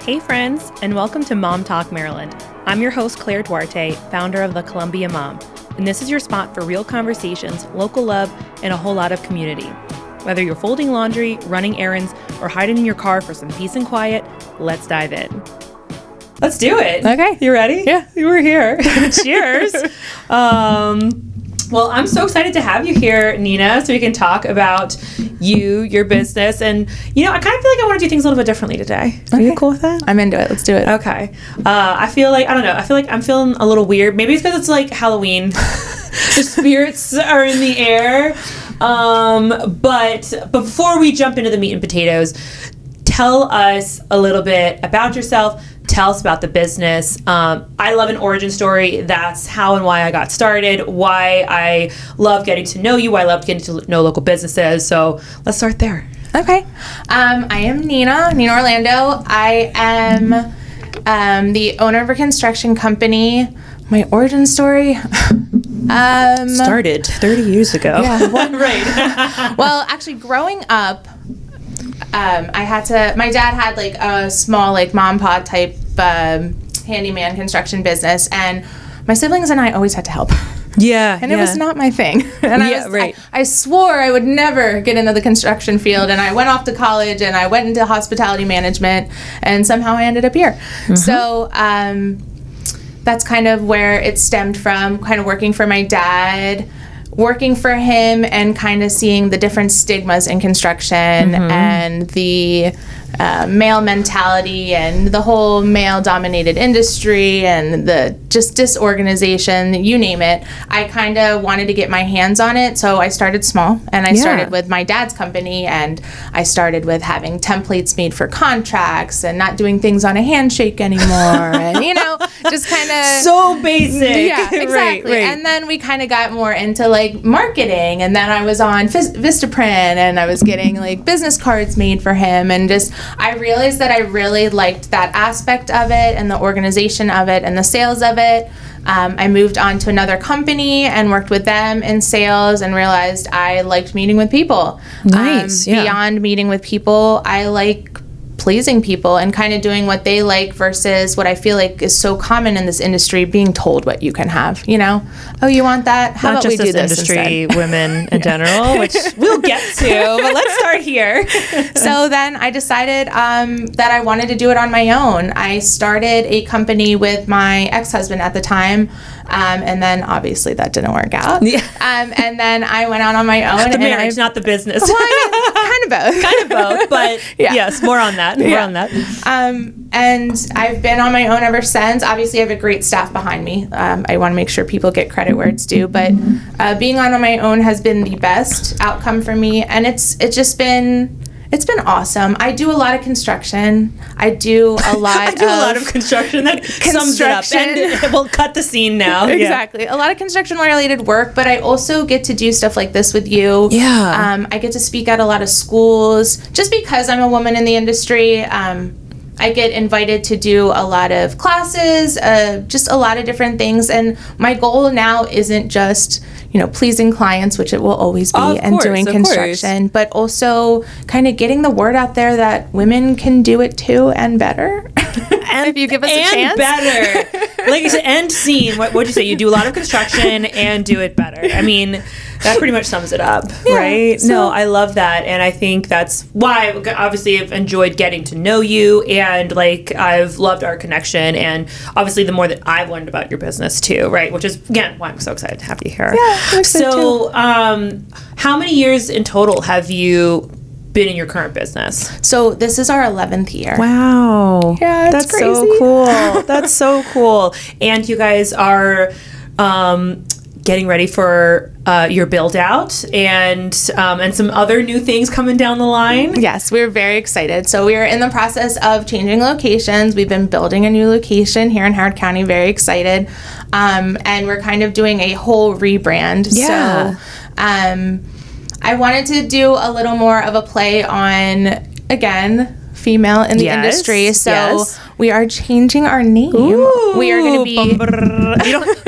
Hey friends, and welcome to Mom Talk Maryland. I'm your host, Claire Duarte, founder of the Columbia Mom, and this is your spot for real conversations, local love, and a whole lot of community. Whether you're folding laundry, running errands, or hiding in your car for some peace and quiet, let's dive in. Let's do it. Okay. You ready? Yeah. We're here. Cheers. Well, I'm so excited to have you here, Nina, so we can talk about you, your business, and, I kind of feel like I want to do things a little bit differently today. Are you cool with that? I'm into it. Let's do it. Okay. I feel like I'm feeling a little weird. Maybe it's because it's like Halloween. The spirits are in the air. But before we jump into the meat and potatoes, tell us a little bit about yourself. Tell us about the business. I love an origin story. That's how and why I got started, why I love getting to know you, why I love getting to know local businesses. So let's start there. Okay. I am Nina Orlando. I am the owner of a construction company. My origin story... started 30 years ago. Yeah. Right. Well, actually, growing up, my dad had like a small like mom pod type handyman construction business, and my siblings and I always had to help. Yeah. And it was not my thing. And I swore I would never get into the construction field, and I went off to college and I went into hospitality management, and somehow I ended up here. Mm-hmm. So that's kind of where it stemmed from, kind of working for my dad, working for him, and kind of seeing the different stigmas in construction and the male mentality and the whole male-dominated industry and the just disorganization, you name it. I kind of wanted to get my hands on it, so I started small, and I started with my dad's company, and I started with having templates made for contracts and not doing things on a handshake anymore, and just kind of so basic. Yeah, exactly. Right. And then we kind of got more into like marketing, and then I was on Vistaprint, and I was getting like business cards made for him, and just I realized that I really liked that aspect of it and the organization of it and the sales of it. I moved on to another company and worked with them in sales and realized I liked meeting with people. Nice. Beyond meeting with people, I like pleasing people and kind of doing what they like versus what I feel like is so common in this industry, being told what you can have. Oh, you want that? How Not about we just do this this industry, instead? women in general, which we'll get to, but let's start here. So then I decided that I wanted to do it on my own. I started a company with my ex-husband at the time, and then obviously that didn't work out. Yeah. And then I went out on my own. The marriage, not the business. Well, kind of both. Kind of both, but yes, more on that. And I've been on my own ever since. Obviously, I have a great staff behind me. I want to make sure people get credit where it's due, but being on my own has been the best outcome for me, and it's been awesome. I do a lot of construction. I do a lot of construction. That sums it up. And we'll cut the scene now. Exactly. Yeah. A lot of construction-related work, but I also get to do stuff like this with you. Yeah. I get to speak at a lot of schools. Just because I'm a woman in the industry, I get invited to do a lot of classes, just a lot of different things. And my goal now isn't just, pleasing clients, which it will always be, and doing construction, but also kind of getting the word out there that women can do it too, and better. And if you give us a chance. Better. Like you said, end scene. What'd you say? You do a lot of construction and do it better. I mean, that pretty much sums it up, right? So, no, I love that. And I think that's why, obviously, I've enjoyed getting to know you, and I've loved our connection, and obviously the more that I've learned about your business too, right? Which is, again, why I'm so excited to have you here. Yeah, I'm excited too. How many years in total have you been in your current business? So this is our 11th year. Wow. Yeah, that's crazy. So cool. That's so cool. And you guys are getting ready for your build out and some other new things coming down the line. Yes, we're very excited. So we are in the process of changing locations. We've been building a new location here in Howard County. Very excited. And we're kind of doing a whole rebrand. Yeah. So I wanted to do a little more of a play on, again, female in the industry. So we are changing our name. Ooh, we are going to be...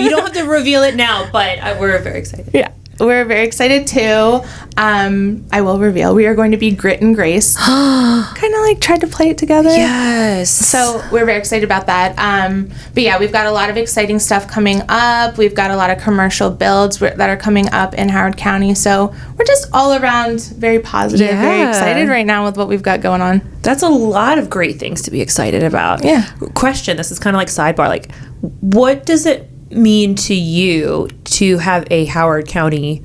You don't have to reveal it now, but we're very excited. Yeah. we're very excited too. I will reveal we are going to be Grit and Grace. Kind of like tried to play it together. Yes. So we're very excited about that. But yeah, we've got a lot of exciting stuff coming up. We've got a lot of commercial builds that are coming up in Howard County. So we're just all around very positive, very excited right now with what we've got going on. That's a lot of great things to be excited about. Yeah. Question, this is kind of like sidebar, like what does it mean to you to have a Howard County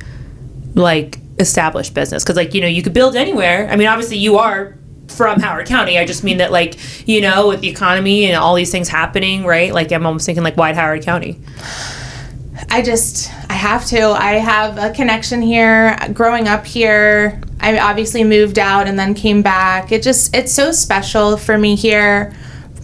like established business? Because like, you could build anywhere. I mean, obviously you are from Howard County. I just mean that like, with the economy and all these things happening, right? Like I'm almost thinking like, why Howard County? I have to. I have a connection here. Growing up here, I obviously moved out and then came back. It's so special for me here.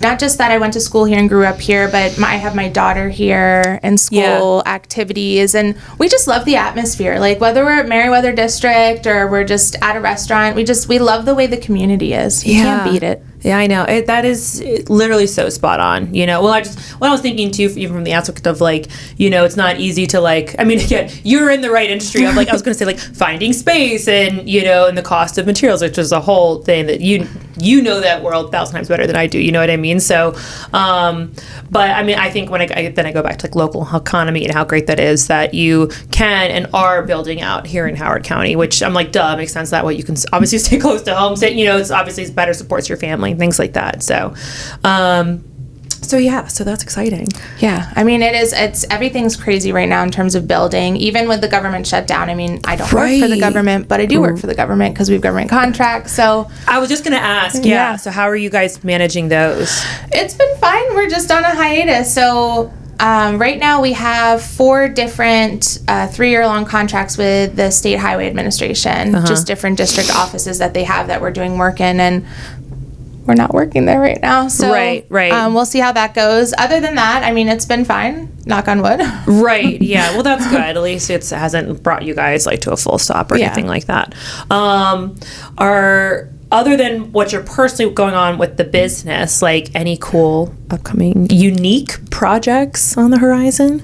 Not just that I went to school here and grew up here, but I have my daughter here and school activities, and we just love the atmosphere. Like whether we're at Meriwether District or we're just at a restaurant, we love the way the community is. You can't beat it. Yeah, I know. That is literally so spot on. Well, I was thinking too, even from the aspect of like, it's not easy to like, I mean, again, you're in the right industry of like, I was going to say like finding space and, and the cost of materials, which is a whole thing that you know that world 1,000 times better than I do. You know what I mean? So, but I mean, I think when I go back to like local economy and how great that is that you can and are building out here in Howard County, which I'm like, duh, makes sense that way. You can obviously stay close to home. Say, it's obviously better supports your family. Things like that. So that's exciting. Yeah. I mean, it's everything's crazy right now in terms of building, even with the government shutdown. I mean, I don't work for the government, but I do work for the government because we have government contracts. So I was just going to ask. Yeah. So how are you guys managing those? It's been fine. We're just on a hiatus. So right now we have 4 different 3-year-long contracts with the State Highway Administration, just different district offices that they have that we're doing work in, and we're not working there right now. So right. We'll see how that goes. Other than that, I mean, it's been fine. Knock on wood. Right. Yeah. Well, that's good. At least it hasn't brought you guys like to a full stop or anything like that. Other than what you're personally going on with the business, like any cool upcoming unique projects on the horizon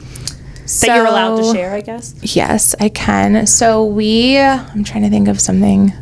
that you're allowed to share, I guess? Yes, I can. So I'm trying to think of something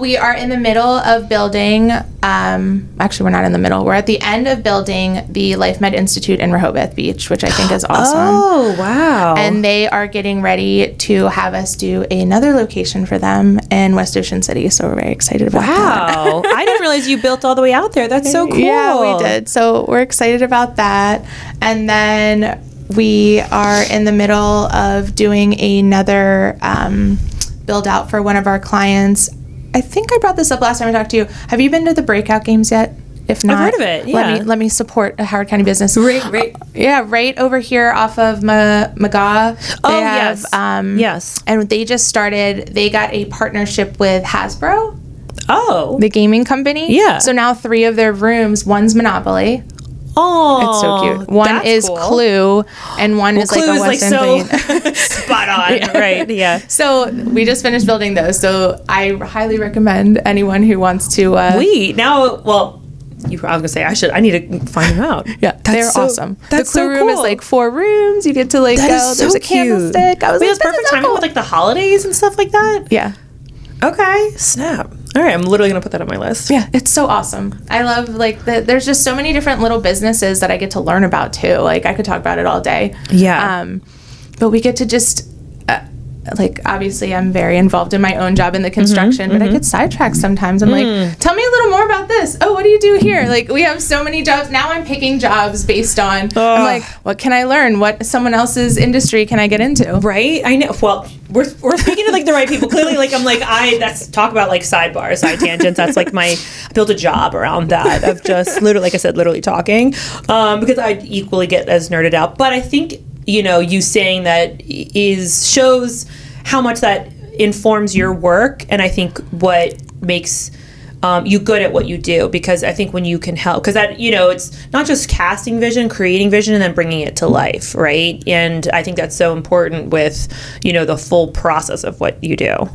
we are in the middle of building, actually we're not in the middle, we're at the end of building the Life Med Institute in Rehoboth Beach, which I think is awesome. Oh, wow. And they are getting ready to have us do another location for them in West Ocean City, so we're very excited about that. Wow. I didn't realize you built all the way out there. That's so cool. Yeah, we did. So we're excited about that. And then we are in the middle of doing another build out for one of our clients. I think I brought this up last time I talked to you. Have you been to the breakout games yet? If not, I've heard of it. Yeah. Let me support a Howard County business. Right. Yeah, right over here off of McGaw. Yes. Yes. And they just started. They got a partnership with Hasbro. Oh. The gaming company. Yeah. So now 3 of their rooms. One's Monopoly. Oh, it's so cute. One is cool. Clue, and one is like a West End thing. Spot on, yeah. Right? Yeah. So we just finished building those. So I highly recommend anyone who wants to. I was gonna say I need to find them out. Yeah, they're awesome. That's the Clue room is like 4 rooms. You get to like go. There's a candlestick. I was like, that's perfect timing with like the holidays and stuff like that. Yeah. Okay. Snap. All right, I'm literally going to put that on my list. Yeah, it's so awesome. I love, there's just so many different little businesses that I get to learn about, too. Like, I could talk about it all day. Yeah. But we get to just, obviously I'm very involved in my own job in the construction, but I get sidetracked sometimes. I'm like, tell me a little more about this. Oh, what do you do here? Like, we have so many jobs. Now I'm picking jobs based on, I'm like, what can I learn? What someone else's industry can I get into? Right? I know. Well, we're speaking to like the right people. Clearly, like I'm like that's talk about like sidebars, side tangents. That's like I built a job around that of just literally, like I said, literally talking, because I equally get as nerded out. But I think you saying that shows how much that informs your work, and I think what makes you good at what you do, because I think when you can help, because that it's not just casting vision, creating vision, and then bringing it to life, right? And I think that's so important with the full process of what you do.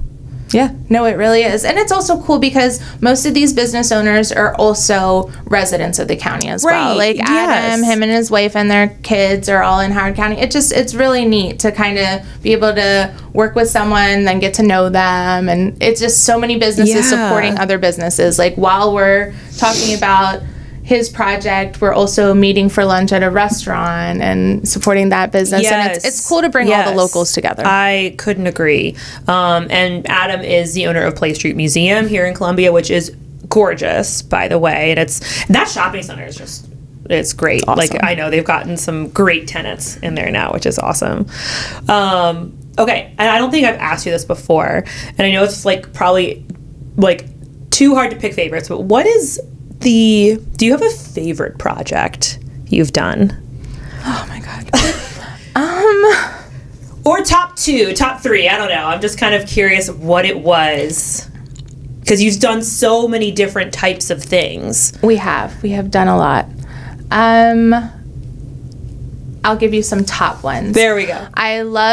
Yeah, no, it really is. And it's also cool because most of these business owners are also residents of the county as well. Like Adam, him and his wife and their kids are all in Howard County. It's really neat to kind of be able to work with someone, then get to know them. And it's just so many businesses supporting other businesses. Like while we're talking about his project, we're also meeting for lunch at a restaurant and supporting that business. And it's cool to bring all the locals together. I couldn't agree. And Adam is the owner of Play Street Museum here in Columbia, which is gorgeous, by the way. And that shopping center is just, it's great. Awesome. Like, I know they've gotten some great tenants in there now, which is awesome. Okay, and I don't think I've asked you this before, and I know it's like probably like too hard to pick favorites, but do you have a favorite project you've done? Oh my God. Or top 2, top 3, I don't know. I'm just kind of curious what it was. Because you've done so many different types of things. We have done a lot. I'll give you some top ones. There we go.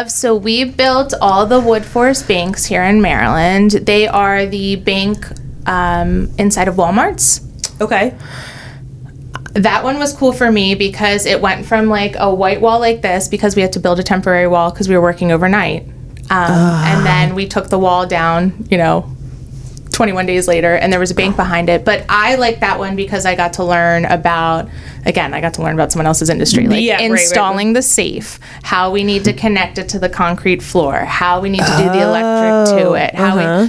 So we built all the wood forest banks here in Maryland. They are the bank inside of Walmart's. Okay. That one was cool for me because it went from like a white wall like this, because we had to build a temporary wall because we were working overnight. And then we took the wall down, 21 days later, and there was a bank behind it. But I like that one because I got to learn about someone else's industry, like installing the safe, how we need to connect it to the concrete floor, how we need to do the electric to it.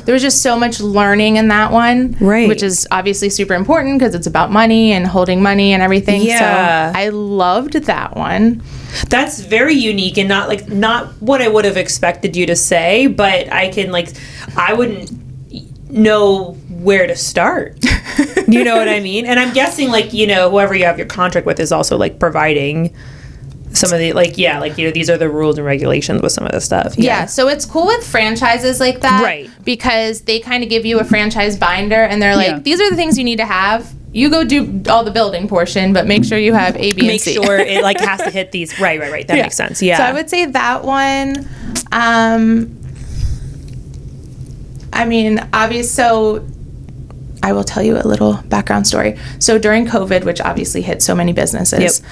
There was just so much learning in that one, which is obviously super important because it's about money and holding money and everything. Yeah. So I loved that one. That's very unique and not what I would have expected you to say, but I wouldn't know where to start. You know what I mean? And I'm guessing whoever you have your contract with is also providing some of the these are the rules and regulations with some of this stuff. Yeah, so it's cool with franchises like that, right? Because they kind of give you a franchise binder and they're like, these are the things you need to have. You go do all the building portion, but make sure you have A, B, and C. Make sure it has to hit these. Right. That makes sense. Yeah. So I would say that one. So I will tell you a little background story. So during COVID, which obviously hit so many businesses,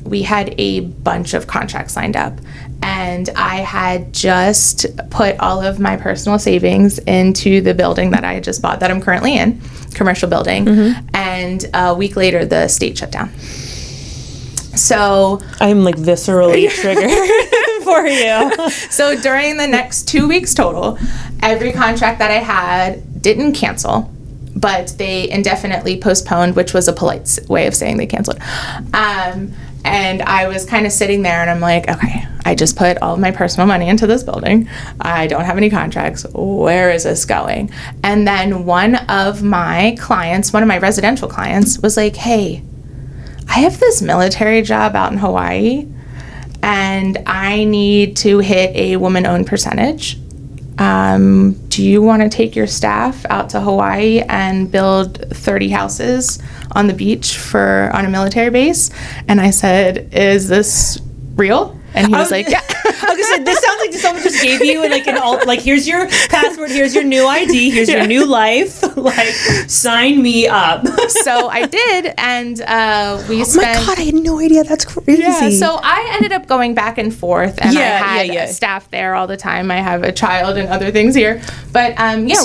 we had a bunch of contracts lined up. And I had just put all of my personal savings into the building that I just bought that I'm currently in, commercial building. Mm-hmm. And a week later, the state shut down. So I'm viscerally triggered for you. So during the next 2 weeks total, every contract that I had didn't cancel, but they indefinitely postponed, which was a polite way of saying they canceled. And I was kind of sitting there and I'm like, okay, I just put all of my personal money into this building. I don't have any contracts. Where is this going? And then one of my residential clients was like, hey, I have this military job out in Hawaii and I need to hit a woman-owned percentage. Do you want to take your staff out to Hawaii and build 30 houses on the beach on a military base? And I said, is this real? And he was like, yeah. Okay, so this sounds like someone just gave you here's your password, here's your new ID, here's your new life, sign me up. So I did, and we spent. Oh my God, I had no idea. That's crazy. Yeah, so I ended up going back and forth, and I had staff there all the time. I have a child and other things here, but so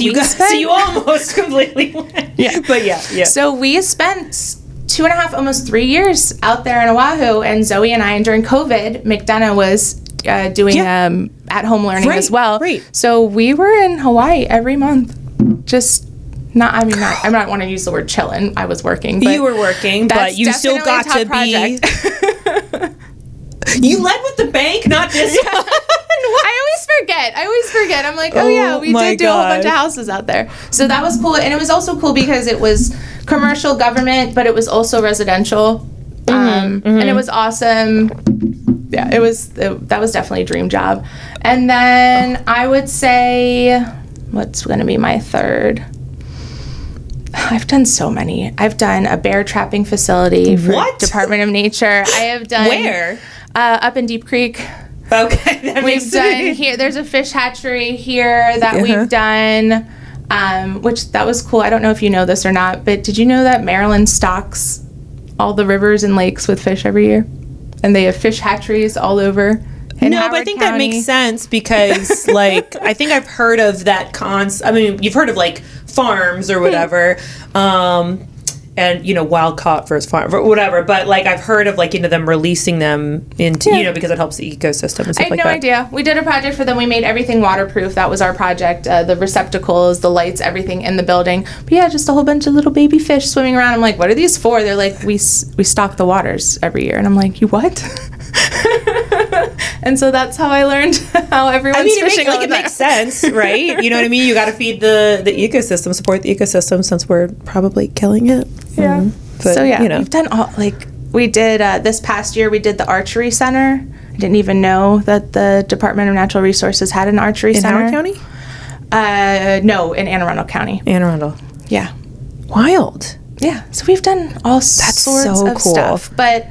you almost completely went. Yeah, but yeah. So we spent 2.5, almost 3 years out there in Oahu, and Zoe and I, and during COVID, McDonough was doing at-home learning as well. Right. So we were in Hawaii every month. I'm not want to use the word chillin'. I was working. But you were working, but you still got to be. You led with the bank, not this one. I always forget. I'm like, we did do a whole bunch of houses out there. So that was cool. And it was also cool because it was commercial government, but it was also residential. And it was awesome. Yeah, that was definitely a dream job. And then I would say, what's going to be my third? I've done so many. I've done a bear trapping facility for Department of Nature. I have done... Where? Up in Deep Creek. Okay. We've done here. There's a fish hatchery here that we've done, which that was cool. I don't know if you know this or not, but did you know that Maryland stocks all the rivers and lakes with fish every year? And they have fish hatcheries all over. No, but I think that makes sense because, like, I think I've heard of that I mean, you've heard of, like, farms or whatever, and, you know, wild caught versus farm, or whatever. But, like, I've heard of, like, them releasing them into, you know, because it helps the ecosystem and stuff like that. I had no idea. We did a project for them. We made everything waterproof. That was our project. The receptacles, the lights, everything in the building. But, yeah, just a whole bunch of little baby fish swimming around. I'm like, what are these for? They're like, we stock the waters every year. And I'm like, you what? And so that's how I learned how everyone's fishing. It makes sense, right? You know what I mean? You got to feed the ecosystem, support the ecosystem, since we're probably killing it. Yeah. But, so, yeah, you know. we've done all, like, we did, this past year, we did the archery center. I didn't even know that the Department of Natural Resources had an archery center. In Howard County? No, in Anne Arundel County. Anne Arundel. Yeah. Wild. Yeah. So we've done all sorts of stuff. But,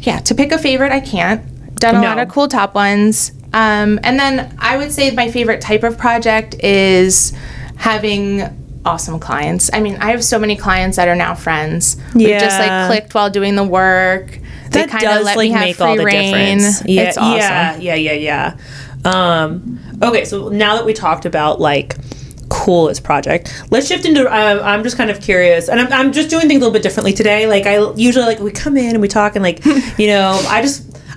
yeah, to pick a favorite, I can't. Done a lot of cool top ones. And then I would say my favorite type of project is having awesome clients. I mean, I have so many clients that are now friends. Yeah. We just, like, clicked while doing the work. They kind of let me have free all the reign. Difference. Yeah, it's awesome. Yeah. Okay, so now that we talked about, like, coolest project, let's shift into I'm just kind of curious, and I'm just doing things a little bit differently today. Like, I usually, like, we come in and we talk and, like, you know,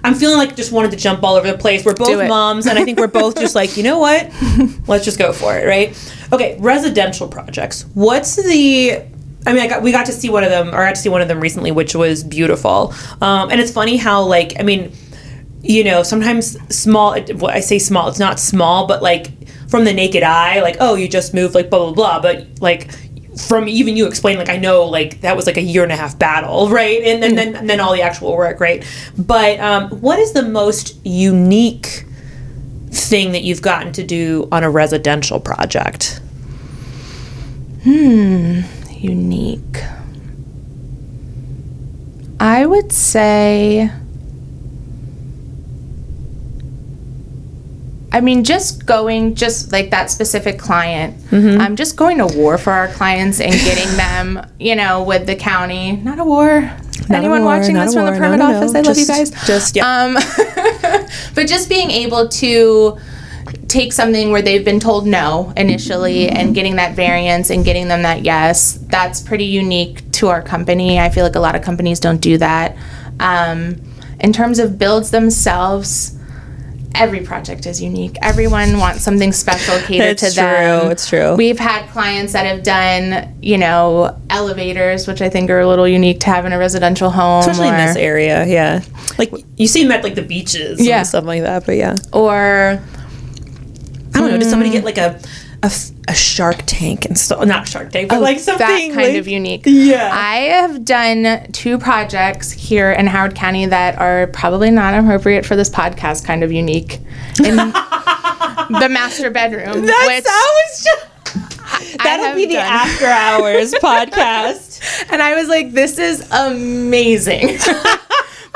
I'm feeling like just wanted to jump all over the place. We're both moms, and I think we're both just like, you know what? Let's just go for it, right? Okay, residential projects. We got to see one of them, or I got to see one of them recently, which was beautiful. And it's funny how, like, I mean, you know, sometimes I say small, it's not small, but, like, from the naked eye, like, oh, you just moved, like, blah, blah, blah. But, like, from even you explain, like, I know, like, that was like a 1.5-year battle, right? And then all the actual work, right? But what is the most unique thing that you've gotten to do on a residential project? Unique. I would say, I mean, just like that specific client, I'm just going to war for our clients and getting them, you know, with the county. Not a war. Anyone watching this from the permit office, I love you guys. But just being able to take something where they've been told no initially and getting that variance and getting them that yes, that's pretty unique to our company. I feel like a lot of companies don't do that. In terms of builds themselves, every project is unique. Everyone wants something special catered to them. It's true. We've had clients that have done, you know, elevators, which I think are a little unique to have in a residential home. Especially in this area, yeah. Like, you see them at, like, the beaches and stuff like that, but yeah. Or, I don't know, does somebody get, like, a shark tank and stuff? Not Shark Tank, but, like, something that kind of unique. Yeah. I have done 2 projects here in Howard County that are probably not appropriate for this podcast, kind of unique. In the master bedroom. That'll be the After Hours podcast. And I was like, this is amazing.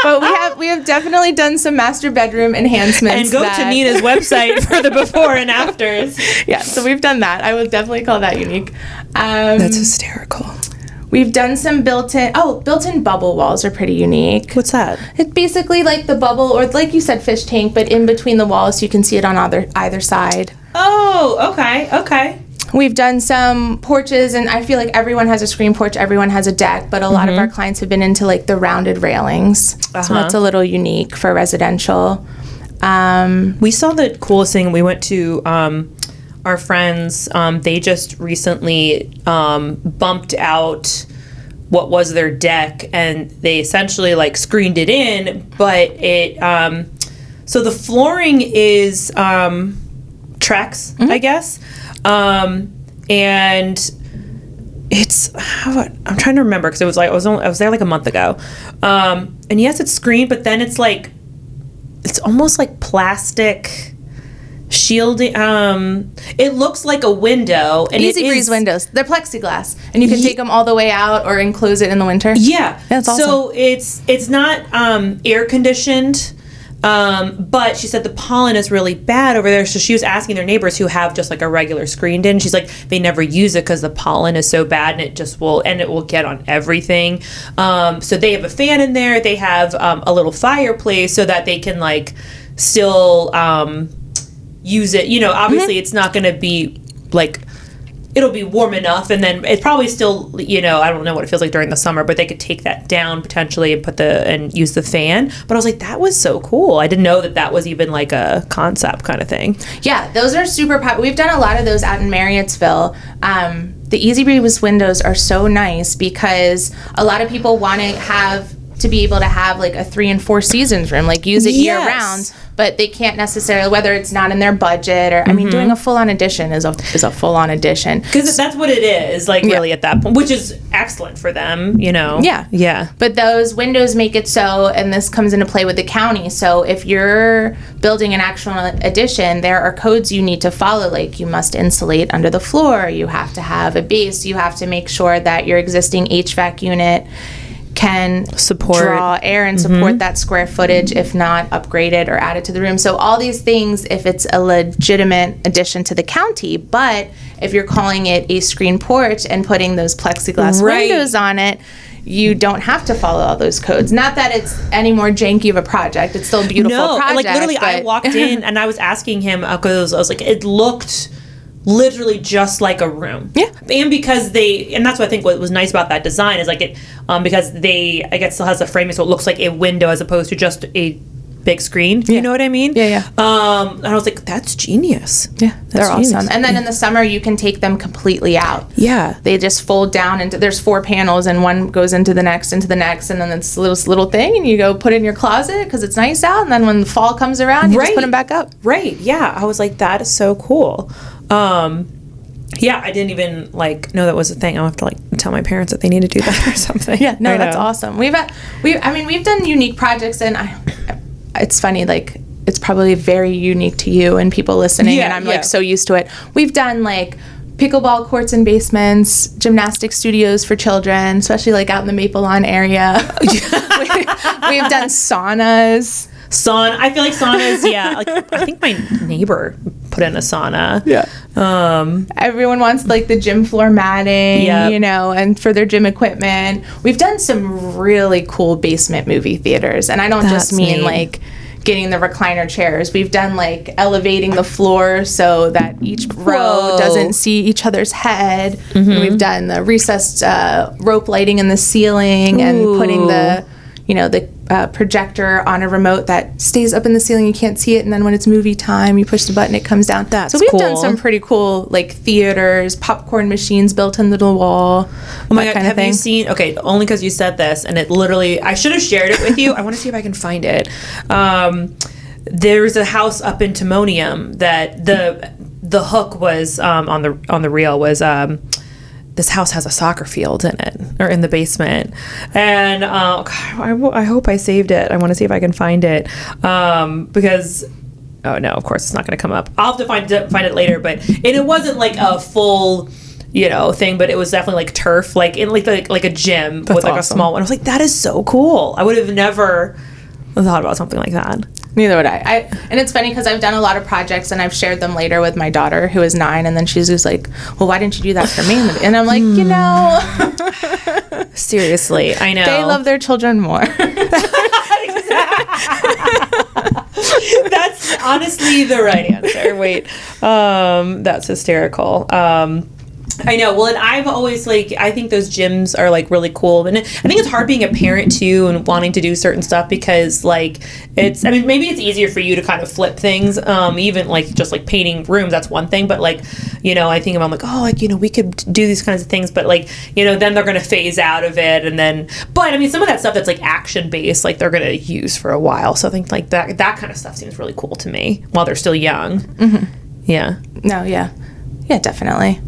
But we have definitely done some master bedroom enhancements. And go to Nina's website for the before and afters. Yeah, so we've done that. I would definitely call that unique. That's hysterical. We've done some built-in bubble walls are pretty unique. What's that? It's basically like the bubble, or like you said, fish tank, but in between the walls so you can see it on either side. Oh, okay. We've done some porches, and I feel like everyone has a screen porch, everyone has a deck, but a lot of our clients have been into, like, the rounded railings. So that's a little unique for residential. We saw the coolest thing. We went to our friends. They just recently bumped out what was their deck, and they essentially, like, screened it in, but it so the flooring is Trex, I guess. And it's, I'm trying to remember, because it was like, I was there like a month ago. And yes, it's screened, but then it's like, it's almost like plastic shielding. It looks like a window. And Easy breeze windows. They're plexiglass, and you can take them all the way out or enclose it in the winter. Yeah. That's awesome. So it's not air conditioned. But she said the pollen is really bad over there. So she was asking their neighbors who have just like a regular screened in. She's like, they never use it because the pollen is so bad, and it will get on everything. So they have a fan in there. They have a little fireplace so that they can like still use it. You know, obviously it's not going to be like, it'll be warm enough, and then it's probably still, you know, I don't know what it feels like during the summer, but they could take that down potentially and use the fan. But I was like, that was so cool. I didn't know that was even like a concept kind of thing. Yeah, those are super popular. We've done a lot of those out in Marriottsville. The Easy Breeze windows are so nice because a lot of people want to be able to have like a 3 and 4 seasons room, like use it year round, but they can't necessarily, whether it's not in their budget or, I mean, doing a full-on addition is a full-on addition. Because that's what it is, like really at that point, which is excellent for them, you know? Yeah. Yeah. But those windows make it so, and this comes into play with the county, so if you're building an actual addition, there are codes you need to follow, like you must insulate under the floor, you have to have a base, you have to make sure that your existing HVAC unit can draw air and support that square footage, if not upgraded or added to the room. So all these things, if it's a legitimate addition to the county, but if you're calling it a screen porch and putting those plexiglass windows on it, you don't have to follow all those codes. Not that it's any more janky of a project. It's still a beautiful project. Like literally I walked in and I was asking him, because I was like, it looked literally just like a room. Yeah. And because and that's what I think what was nice about that design is like it, because I guess still has a framing, so it looks like a window as opposed to just a big screen. You know what I mean? Yeah, yeah. And I was like, that's genius. Yeah, they're awesome. And then in the summer, you can take them completely out. Yeah. They just fold down into, there's 4 panels, and one goes into the next, and then it's this little thing, and you go put it in your closet because it's nice out, and then when the fall comes around, you just put them back up. Right, yeah. I was like, that is so cool. Yeah, I didn't even know that was a thing. I'll have to tell my parents that they need to do that or something. Yeah, no, that's awesome. We've done unique projects, and it's funny, it's probably very unique to you and people listening, and I'm so used to it. We've done pickleball courts in basements, gymnastic studios for children, especially out in the Maple Lawn area. We've done saunas. I feel like saunas, I think my neighbor put in a sauna. Yeah. Everyone wants the gym floor matting, and for their gym equipment. We've done some really cool basement movie theaters, and I don't just mean neat. Getting the recliner chairs. We've done elevating the floor so that each row doesn't see each other's head. Mm-hmm. And we've done the recessed rope lighting in the ceiling and putting the projector on a remote that stays up in the ceiling. You can't see it, and then when it's movie time, you push the button, it comes down. So we've done some pretty cool theaters, popcorn machines built into the wall. Oh my God, have you seen? Okay, only because you said this, and it literally, I should have shared it with you. I want to see if I can find it. There's a house up in Timonium that the hook was on the reel was. This house has a soccer field in it, or in the basement, and I hope I saved it. I want to see if I can find it, because oh no, of course it's not going to come up. I'll have to find it later. But it wasn't a full thing, but it was definitely turf, in a gym. That's with awesome. A small one. I was like, that is so cool. I would have never thought about something like that. Neither would I. And it's funny because I've done a lot of projects and I've shared them later with my daughter who is 9, and then she's just like, well, why didn't you do that for me? And I'm like, seriously, I know. They love their children more. That's honestly the right answer. Wait, that's hysterical. I know. Well, and I've always I think those gyms are really cool, and I think it's hard being a parent too and wanting to do certain stuff because it's. I mean, maybe it's easier for you to kind of flip things, even just painting rooms. That's one thing, but I think about we could do these kinds of things, but then they're gonna phase out of it, and then. But I mean, some of that stuff that's action based, they're gonna use for a while. So I think that kind of stuff seems really cool to me while they're still young. Mm-hmm. Yeah. No. Yeah. Yeah. Definitely.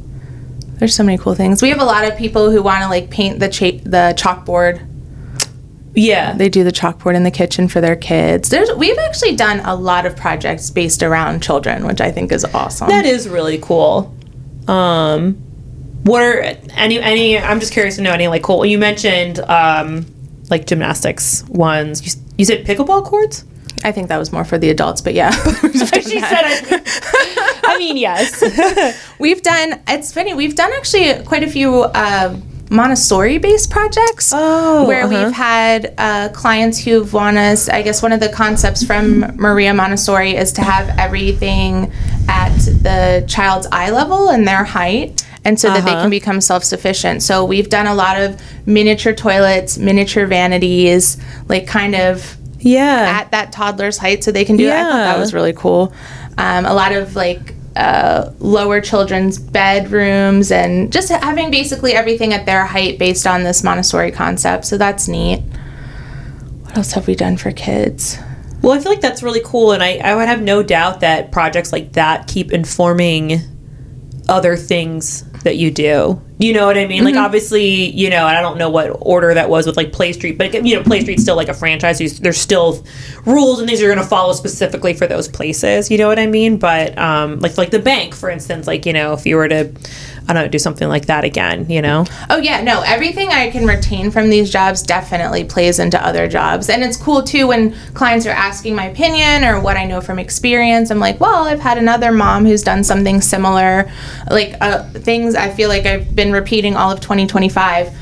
There's so many cool things. We have a lot of people who want to paint the chalkboard. Yeah. They do the chalkboard in the kitchen for their kids. We've actually done a lot of projects based around children, which I think is awesome. That is really cool. What are any I'm just curious to know any cool, you mentioned gymnastics ones. You said pickleball courts? I think that was more for the adults, but yeah. She said, I mean, yes. It's funny, we've done actually quite a few Montessori-based projects where we've had clients who've won us. I guess one of the concepts from Maria Montessori is to have everything at the child's eye level and their height, and so that they can become self-sufficient. So we've done a lot of miniature toilets, miniature vanities, like kind of at that toddler's height so they can do that. I thought that was really cool. A lot of like lower children's bedrooms and just having basically everything at their height based on this Montessori concept. So that's neat. What else have we done for kids? Well, I feel like that's really cool, and I would have no doubt that projects like that keep informing other things that you do. You know what I mean? Like, obviously, you know, and I don't know what order that was with, like, Play Street, but, you know, Play Street's still, like, a franchise. There's still rules and things you're going to follow specifically for those places. You know what I mean? But, like the bank, for instance, like, you know, if you were to, I don't know, do something like that again, you know? Oh, yeah, no, everything I can retain from these jobs definitely plays into other jobs. And it's cool, too, when clients are asking my opinion or what I know from experience. I'm like, well, I've had another mom who's done something similar. Like, things I feel like I've been repeating all of 2025.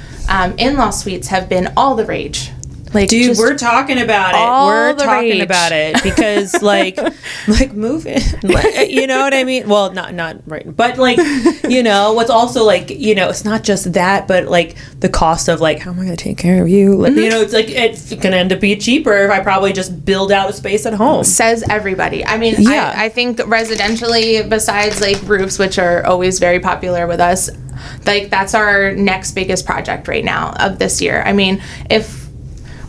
In-law suites have been all the rage. Like, dude, we're talking about it. We're talking about it because, like move in. Like, you know what I mean? Well, not right, but like, you know, what's also like, you know, it's not just that, but like the cost of like, how am I going to take care of you? Like, you know, it's like it's going to end up being cheaper if I probably just build out a space at home. Says everybody. I mean, I think residentially, besides like roofs, which are always very popular with us, like that's our next biggest project right now of this year. I mean, if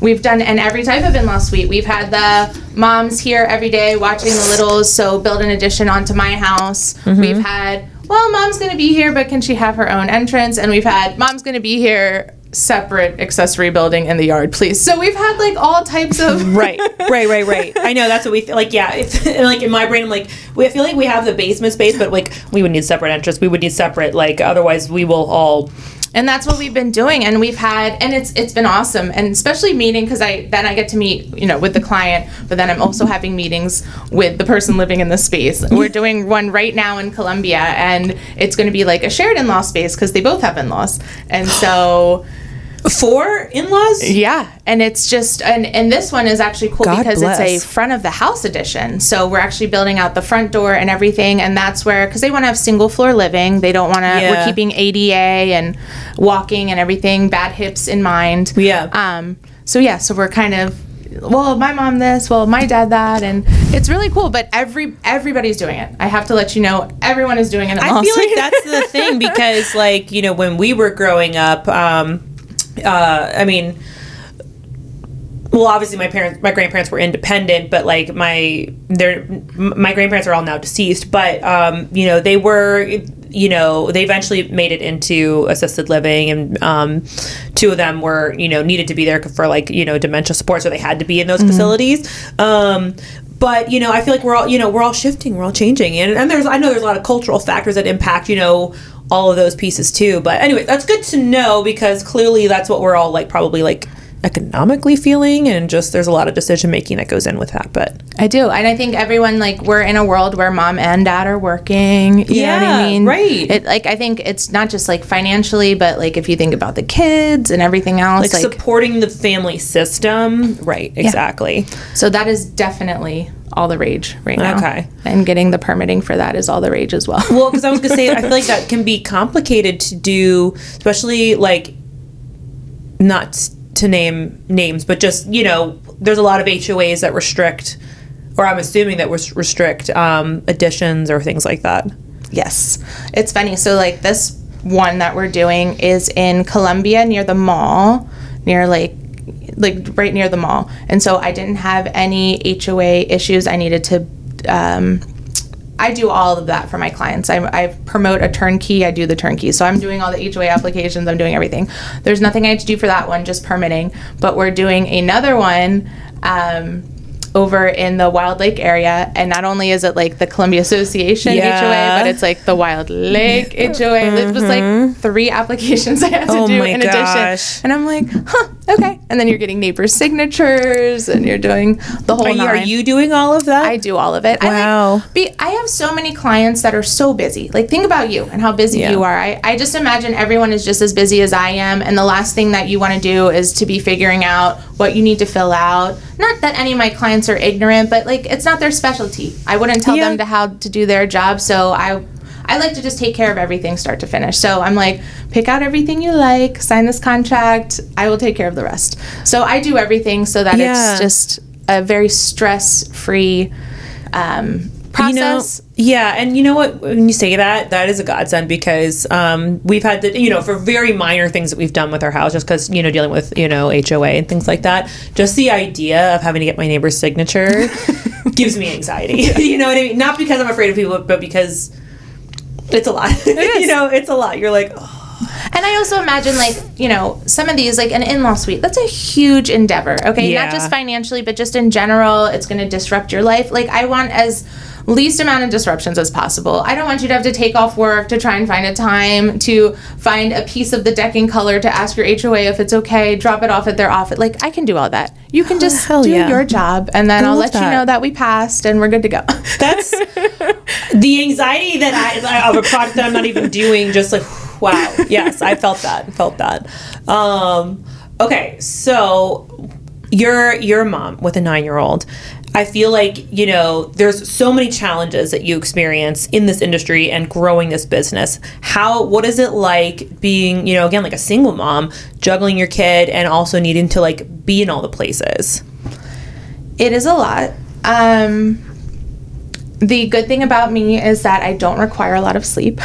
we've done, and every type of in-law suite. We've had the moms here every day watching the littles, so build an addition onto my house. We've had, well, mom's going to be here, but can she have her own entrance? And we've had, mom's going to be here, separate accessory building in the yard, please. So we've had like all types of... Right. I know, that's what we feel like, yeah. It's, like in my brain, I'm like, I feel like we have the basement space, but like we would need separate entrance. We would need separate, like, otherwise we will all... And that's what we've been doing, and we've had, and it's been awesome, and especially meeting, because I get to meet, you know, with the client, but then I'm also having meetings with the person living in the space. We're doing one right now in Columbia, and it's going to be like a shared in-law space because they both have in-laws, and so... 4 in-laws? Yeah, and it's just, and this one is actually cool because it's a front of the house edition. So we're actually building out the front door and everything, and that's where, because they want to have single floor living, they don't want to, we're keeping ADA and walking and everything, bad hips in mind. Yeah. So we're kind of, well, my mom this, well, my dad that, and it's really cool, but everybody's doing it. I have to let you know, everyone is doing it. I feel like that's the thing, because like, you know, when we were growing up, I mean, well, obviously my grandparents were independent, but like my grandparents are all now deceased, but you know, they were, you know, they eventually made it into assisted living, and 2 of them were, you know, needed to be there for like, you know, dementia support, so they had to be in those facilities. But, you know, I feel like we're all shifting, we're all changing, and I know there's a lot of cultural factors that impact, you know, all of those pieces too. But anyway, that's good to know, because clearly that's what we're all like probably like economically feeling, and just there's a lot of decision making that goes in with that. But I do, and I think everyone, like, we're in a world where mom and dad are working, you know what I mean? Right. It, like, I think it's not just like financially, but like if you think about the kids and everything else, like supporting the family system. Right, exactly. Yeah. So that is definitely all the rage right now. Okay. And getting the permitting for that is all the rage as well. Well, because I was gonna say, I feel like that can be complicated to do, especially like, not to name names, but just, you know, there's a lot of HOAs that restrict, or I'm assuming that restrict additions or things like that. Yes. It's funny. So like this one that we're doing is in Columbia near the mall, near like right near the mall. And so I didn't have any HOA issues. I needed to, I do all of that for my clients. I promote a turnkey. I do the turnkey. So I'm doing all the HOA applications. I'm doing everything. There's nothing I have to do for that one, just permitting. But we're doing another one over in the Wild Lake area, and not only is it like the Columbia Association HOA, but it's like the Wild Lake HOA. It was like 3 applications I had to do in addition. And I'm like, okay. And then you're getting neighbor signatures, and you're doing the whole 9. Are you doing all of that? I do all of it. Wow. I have so many clients that are so busy. Like, think about you and how busy you are. I just imagine everyone is just as busy as I am, and the last thing that you want to do is to be figuring out what you need to fill out. Not that any of my clients are ignorant, but like, it's not their specialty. I wouldn't tell them how to do their job, so I like to just take care of everything start to finish. So I'm like, pick out everything you like, sign this contract, I will take care of the rest. So I do everything so that it's just a very stress-free process. And you know what, when you say that is a godsend, because we've had to, for very minor things that we've done with our house, just because, dealing with, HOA and things like that, just the idea of having to get my neighbor's signature gives me anxiety. You know what I mean? Not because I'm afraid of people, but because it's a lot. It is. It's a lot. You're like, oh. And I also imagine, like, some of these, like an in-law suite, that's a huge endeavor, okay? Not just financially, but just in general, it's going to disrupt your life. Like, I want as least amount of disruptions as possible. I don't want you to have to take off work to try and find a time to find a piece of the decking color to ask your HOA if it's okay, drop it off at their office. Like, I can do all that. You can just do your job, and then I'll let you know that we passed and we're good to go. That's the anxiety that of a project that I'm not even doing, just like, wow. Yes, I felt that. Okay, so you're a mom with a 9-year-old. I feel like, there's so many challenges that you experience in this industry and growing this business. What is it like being, again, like a single mom, juggling your kid and also needing to like be in all the places? It is a lot. The good thing about me is that I don't require a lot of sleep.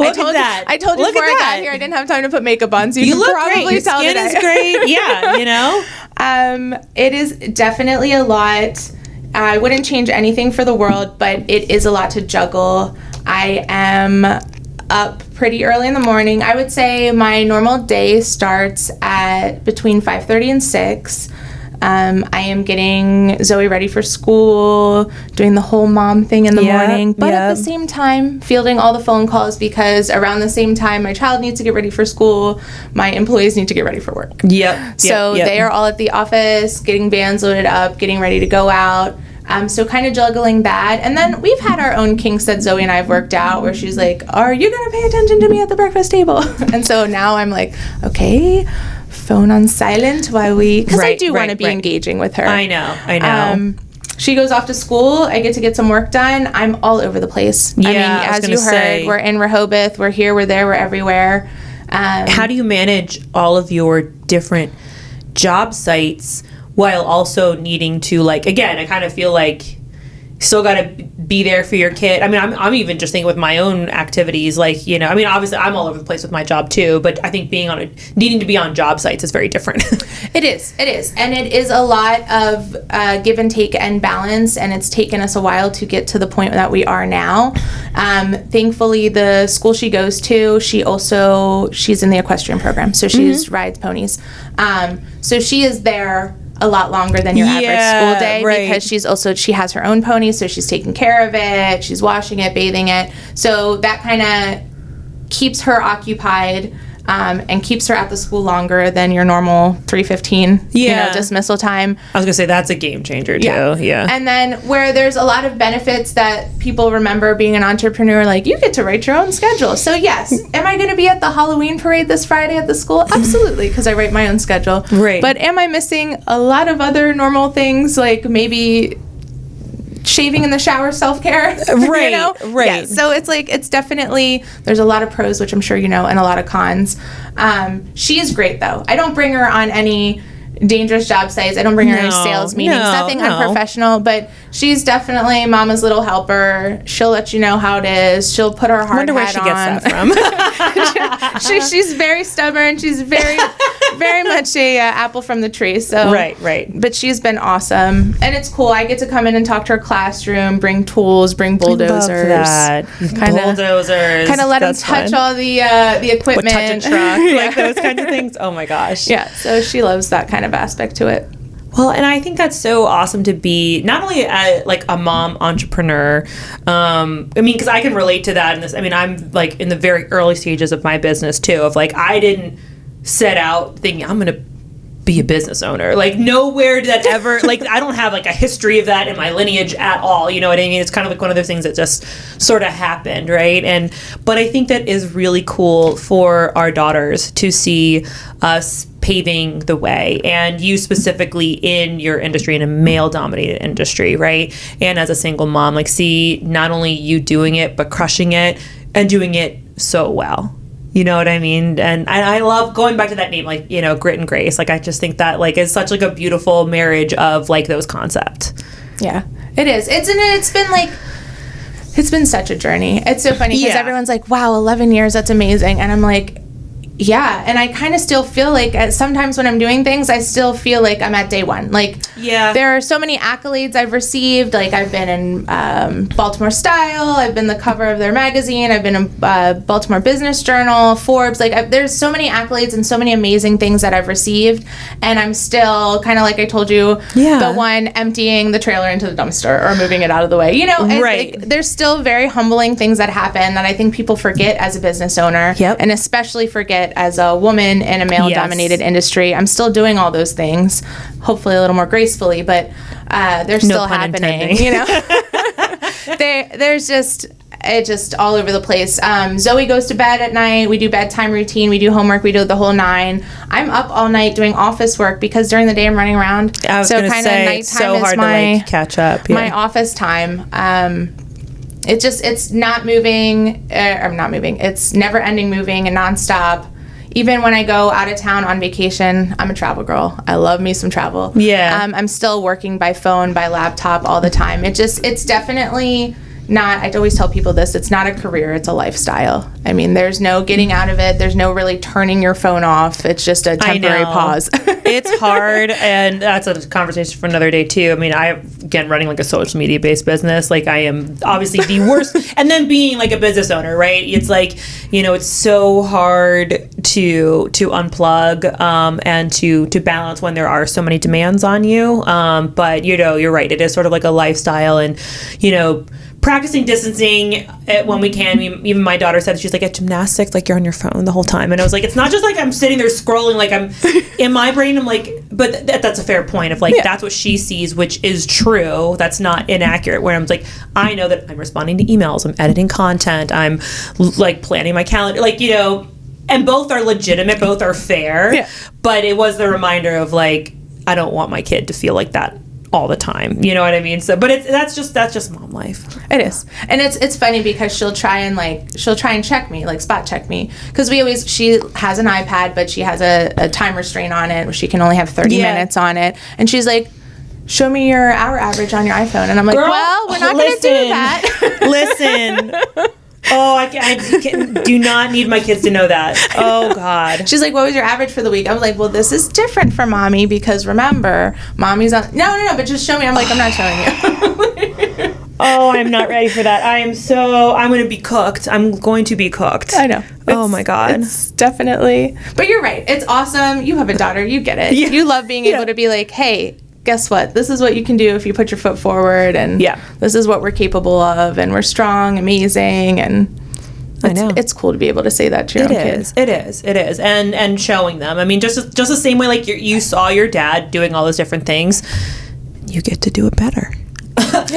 I told you before I got here I didn't have time to put makeup on, so you can look probably great. tell Your skin is great. Yeah, It is definitely a lot. I wouldn't change anything for the world, but it is a lot to juggle. I am up pretty early in the morning. I would say my normal day starts at between 5:30 and 6. I am getting Zoe ready for school, doing the whole mom thing in the morning, but at the same time, fielding all the phone calls, because around the same time, my child needs to get ready for school, my employees need to get ready for work. So they are all at the office, getting vans loaded up, getting ready to go out. So kind of juggling that. And then we've had our own kinks that Zoe and I have worked out, where she's like, are you going to pay attention to me at the breakfast table? And so now I'm like, okay, phone on silent while because I do want to be engaging with her. I know. She goes off to school. I get to get some work done. I'm all over the place. Yeah, I mean, as you heard, we're in Rehoboth. We're here, we're there, we're everywhere. How do you manage all of your different job sites while also needing to, like, again, I kind of feel like still got to be there for your kid. I mean, I'm even just thinking with my own activities, like, I mean, obviously I'm all over the place with my job too, but I think needing to be on job sites is very different. It is. And it is a lot of give and take and balance, and it's taken us a while to get to the point that we are now. Thankfully, the school she goes to, she's in the equestrian program, so she rides ponies. So she is there a lot longer than your average school day, because she has her own pony, so she's taking care of it, she's washing it, bathing it, so that kind of keeps her occupied and keeps her at the school longer than your normal 3:15 dismissal time. I was gonna say that's a game changer too. Yeah. And then where there's a lot of benefits that people remember being an entrepreneur, like you get to write your own schedule. So yes, am I gonna be at the Halloween parade this Friday at the school? Absolutely, because I write my own schedule. Right. But am I missing a lot of other normal things, like maybe shaving in the shower, self-care? Right. Yeah, so it's definitely, there's a lot of pros, which I'm sure you know, and a lot of cons. She is great though. I don't bring her on any dangerous job sites. I don't bring her any sales meetings, nothing unprofessional, but she's definitely mama's little helper. She'll let you know how it is. She'll put her hard hat on. Wonder where she gets that from. She's very stubborn. She's very very much a apple from the tree. So right. But she's been awesome, and it's cool. I get to come in and talk to her classroom, bring tools, bring bulldozers. I love that. Bulldozers. Kind of let them touch all the equipment. Touch a truck, like those kinds of things. Oh my gosh. Yeah. So she loves that kind of aspect to it. Well, and I think that's so awesome to be not only like a mom entrepreneur. I mean, because I can relate to that in this. I mean, I'm like in the very early stages of my business too. Of like, I didn't set out thinking I'm gonna be a business owner. Like, nowhere did that ever. Like, I don't have like a history of that in my lineage at all. You know what I mean? It's kind of like one of those things that just sort of happened, right? But I think that is really cool for our daughters to see us paving the way, and you specifically in your industry, in a male-dominated industry, right? And as a single mom, like, see not only you doing it, but crushing it and doing it so well. You know what I mean? And I love going back to that name, like, you know, Grit and Grace. Like, I just think that like is such like a beautiful marriage of like those concepts. Yeah, it is. It's been such a journey. It's so funny because everyone's like, wow, 11 years, that's amazing. And I'm like, yeah, and I kind of still feel like sometimes when I'm doing things, I still feel like I'm at day one. Like, there are so many accolades I've received. Like, I've been in Baltimore Style, I've been the cover of their magazine, I've been in Baltimore Business Journal, Forbes. Like, there's so many accolades and so many amazing things that I've received, and I'm still kind of like I told you, the one emptying the trailer into the dumpster or moving it out of the way. You know, right? Like, there's still very humbling things that happen that I think people forget as a business owner, and especially forget as a woman in a male-dominated industry. I'm still doing all those things, hopefully a little more gracefully, but they're still happening. You know, it's just all over the place. Zoe goes to bed at night. We do bedtime routine. We do homework. We do the whole 9. I'm up all night doing office work because during the day I'm running around. I was going to say, nighttime so hard to like catch up. My office time. It's not moving. I'm not moving. It's never ending moving and nonstop. Even when I go out of town on vacation, I'm a travel girl. I love me some travel. Yeah. I'm still working by phone, by laptop all the time. It's definitely not, I always tell people this, it's not a career, it's a lifestyle. I mean, there's no getting out of it. There's no really turning your phone off. It's just a temporary pause. It's hard, and that's a conversation for another day too. I mean, again, running like a social media based business, like I am obviously the worst. And then being like a business owner, right? It's like, you know, it's so hard to unplug and to balance when there are so many demands on you. But you know, you're right. It is sort of like a lifestyle, and you know, practicing distancing when we can. Even my daughter said, she's like, at gymnastics, like you're on your phone the whole time. And I was like, it's not just like I'm sitting there scrolling, like I'm in my brain, I'm like, but that's a fair point of like, that's what she sees, which is true. That's not inaccurate, where I'm like, I know that I'm responding to emails, I'm editing content, I'm like planning my calendar, like, you know, and both are legitimate, both are fair. But it was the reminder of like, I don't want my kid to feel like that all the time, you know what I mean? So, but that's just mom life. It is, and it's funny because she'll try and check me, like spot check me, because she has an iPad, but she has a time restraint on it where she can only have 30 minutes on it, and she's like, show me your hour average on your iPhone, and I'm like, girl, well, we're not going to do that. Listen. Oh, I do not need my kids to know that. Oh, God. She's like, what was your average for the week? I was like, well, this is different for mommy because remember, mommy's on... No, but just show me. I'm like, I'm not showing you. Oh, I'm not ready for that. I'm going to be cooked. I'm going to be cooked. I know. Oh, my God. It's definitely... But you're right. It's awesome. You have a daughter. You get it. Yeah. You love being able to be like, hey... guess what? This is what you can do if you put your foot forward, and this is what we're capable of, and we're strong, amazing, and I know it's cool to be able to say that to your own kids. It is, and showing them. I mean, just the same way like you saw your dad doing all those different things, you get to do it better.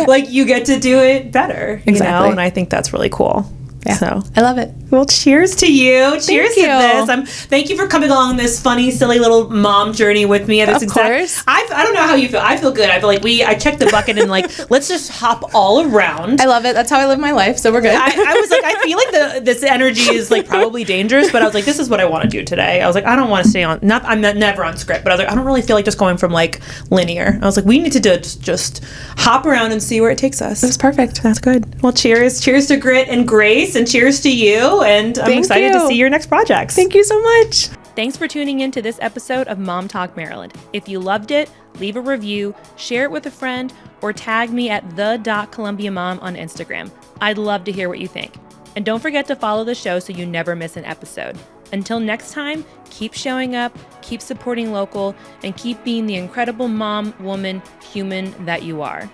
Like you get to do it better, you know? And I think that's really cool. Yeah. So I love it. Well, cheers to you. Cheers to this. Thank you for coming along this funny, silly little mom journey with me. Of course. I don't know how you feel. I feel good. I feel like I checked the bucket and like, let's just hop all around. I love it. That's how I live my life. So we're good. I was like, I feel like this energy is like probably dangerous, but I was like, this is what I want to do today. I was like, I don't want to stay on, I'm never on script, but I was like, I don't really feel like just going from like linear. I was like, we need to just hop around and see where it takes us. It was perfect. That's good. Well, cheers. Cheers to Grit and Grace, and cheers to you. And I'm excited to see your next projects. Thank you so much. Thanks for tuning in to this episode of Mom Talk Maryland. If you loved it, leave a review, share it with a friend, or tag me at the.columbiamom on Instagram. I'd love to hear what you think. And don't forget to follow the show so you never miss an episode. Until next time, keep showing up, keep supporting local, and keep being the incredible mom, woman, human that you are.